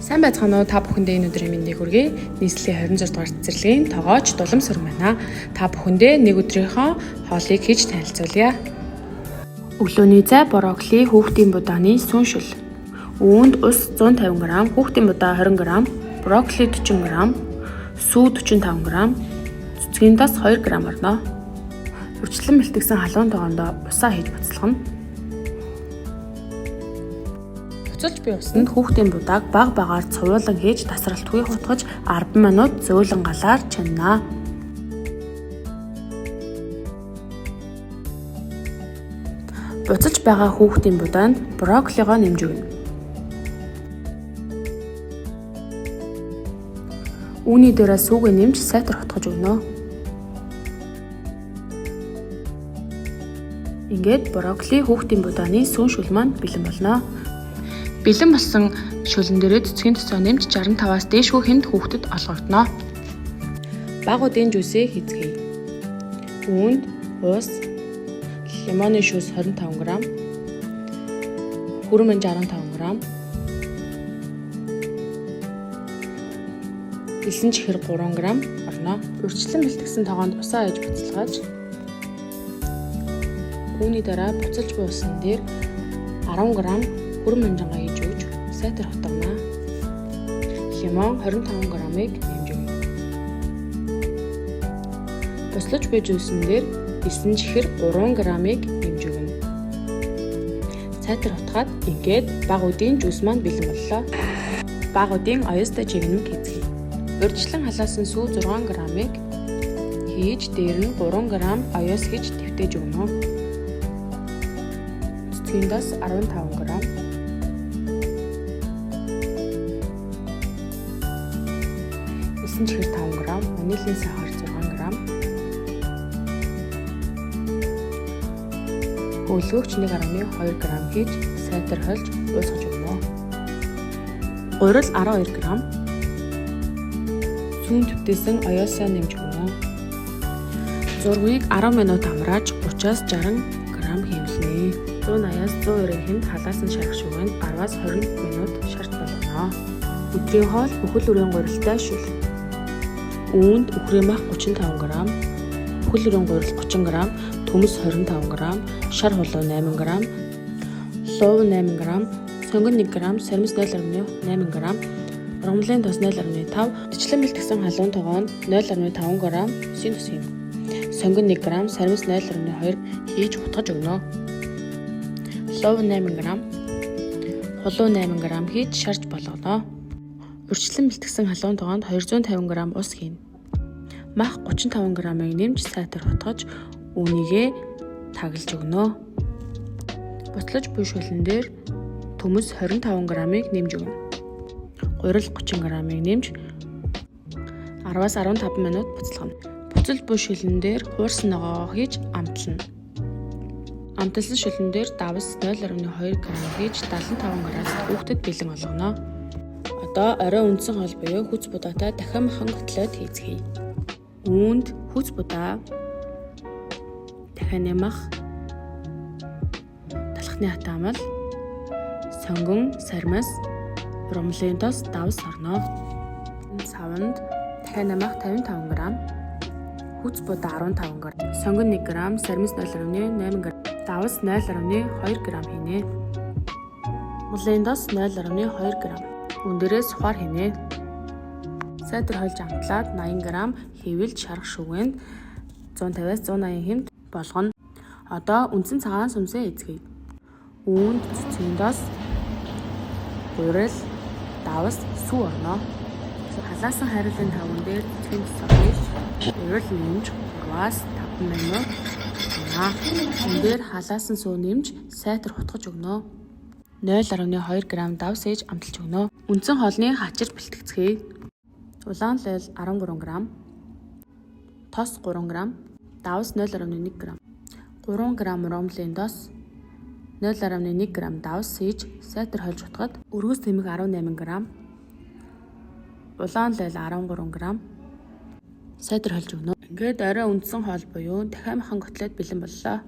Сайн байцгаана уу? Та бүхэндээ энэ өдрийн мэндийг хүргэе. Нийслэлийн 26 дугаар цэцэрлэгийн тоогооч Дулам Сүр байна. Та бүхэндээ нэг өдрийнхөө хоолыг хийж танилцуулъя. Өглөөний цай брокколи, хүүхдийн будааны сүншил. Үүнд ус 150 г, хүүхдийн будаа 20 г, брокколи 40 г, сүү 45 г, цэцгийн тос 2 г орно. Урьдчилан бэлтгэсэн халуун тоогоондоо усаа хийж буцалгана. Буцалж буй усанд хүүхдийн будааг баг багаар цувуулан хийж тасралтгүй хутгаж 10 минут зөөлөн галаар чанана. Буцалж байгаа хүүхдийн будаанд брокколигоо нэмж өгнө. Үүний дээрээ сүүгээ нэмж сайтар хутгаж өгнө. Ингээд брокколи хүүхдийн будааны сүүн шүл маань бэлэн болно. Бэлэн болсон шүлэн дээрээ цэцгийн төсөө нэмж 65-аас дээшгүй хэнд хүүхдэд олгогдно. Бага удын жүүсээ хийцгээе. Үүнд ус, лимоны шүүс 25 г, хүрэн манж 15 г, элсэн чихэр 3 г орно. Урьдчилан бэлтгэсэн тоогоонд усаа ээж буцалгаж үүний дараа буцалж буй усан дээр 10 г хүрэн манжангаа хийж өгч сайтар хутгана. Лимон 25 г-ыг нэмж өгье. Буслаж буй жүүсэн дээр элсэн чихэр 3 г-ыг нэмж өгнө. Сайтар хутгаад ингээд бага удын жүүс маань бэлэн боллоо. Бага удын оёстой чигнэмэг хийцгээе. Урьдчилан халаасан сүү 6 г-ыг хийж дээр нь 3 г оёс хийж твтэж өгнө. Цэцгийн тос 15 г, элсэн чихэр 5 г, ванилийн сахар 6 г, хөлгөгч 1.2 г хийж сайтар хольж уусгаж өгнө. Гурил 12 г, сүүн твтээсэн оёосоо нэмж өгнө. Зургийг 10 минут амрааж 30-аас 60 г хэмлэнэ. 180-аас 190 хэнд халаасан шарах шүгэнд 10-аас 20 минут шарт болгоно. Өдрийн хоол бүхэл үрийн гурилтай шүл. Үүнд үхрийн мах 35 г, бүхэл үрийн гурил 30 г, төмөс 25 г, шар хулуу 8 г, лув 8 г, сонгон 1 г, сармис 0.8 г, ургамлын тос 0.5, урьдчилан бэлтгэсэн халуун тоогоонд 0.5 г үсийн тос юм. Сонгон 1 г, сармис 0.2 хийж хутгаж өгнө. Лув 8 г, хулуу 8 г хийж шарж болгоно. Урьдчилан бэлтгэсэн халуун тоогоонд 250 г ус хийнэ. Мах 35 г-ыг нэмж сайтар хутгаж үүнийгээ таглаж өгнө. Буцлаж буй шүлэн дээр төмөс 25 г-ыг нэмж өгнө. Гурил 30 г-ыг нэмж 10-аас 15 минут буцалгана. Буцалж буй шүлэн дээр хуурсан ногоогоо хийж амтлана. Амталсан шүлэн дээр давс 0.2 г хийж 75 г-аас хүүхдэд бэлэн болгоно. Одоо орой үндсэн хоол буюу хүч будаатай дахин махан котлет хийцгээе. Үүнд хүч будаа, дахин мах, талхны хатаамал, сонгон, сармис, ургамлын тос давс орно. Саванд дахин мах 55 г, хүч будаа 15 г, сонгон 1 г, сармис 0.8 г, давс 0.2 г хийнэ. Ургамлын тос 0.2 г. Үндээрээс ухаар хийнэ. Сайтар хольж амтлаад 80 г хэвлж шарах шүгэнд 150-аас 180 хэнд болгоно. Одоо үндсэн цагаан сүмсээ эзгэе. Үүнд цэцгийн тос, гурил, давс, сүү орно. Халаасан хайрлын таван дээр цэцгийн тосоо хийж гурил нэмж 3-аас 5 минут чанаа. Энэ дээр халаасан сүү нэмж сайтар хутгаж өгнө. 0.2 г давс ээж амталж өгнө. Үндсэн хоолны хачир бэлтгэцгээе. Улаан лал 13 г, тос 3 г, давс 0.1 г, 3 г ургамлын тос, 0.1 г давс хийж сайтар хольж хутгад өргөс тэмэг 18 г, улаан лал 13 г сайтар хольж өгнө. Ингээд орой үндсэн хоол буюу дахин махан котлет бэлэн боллоо.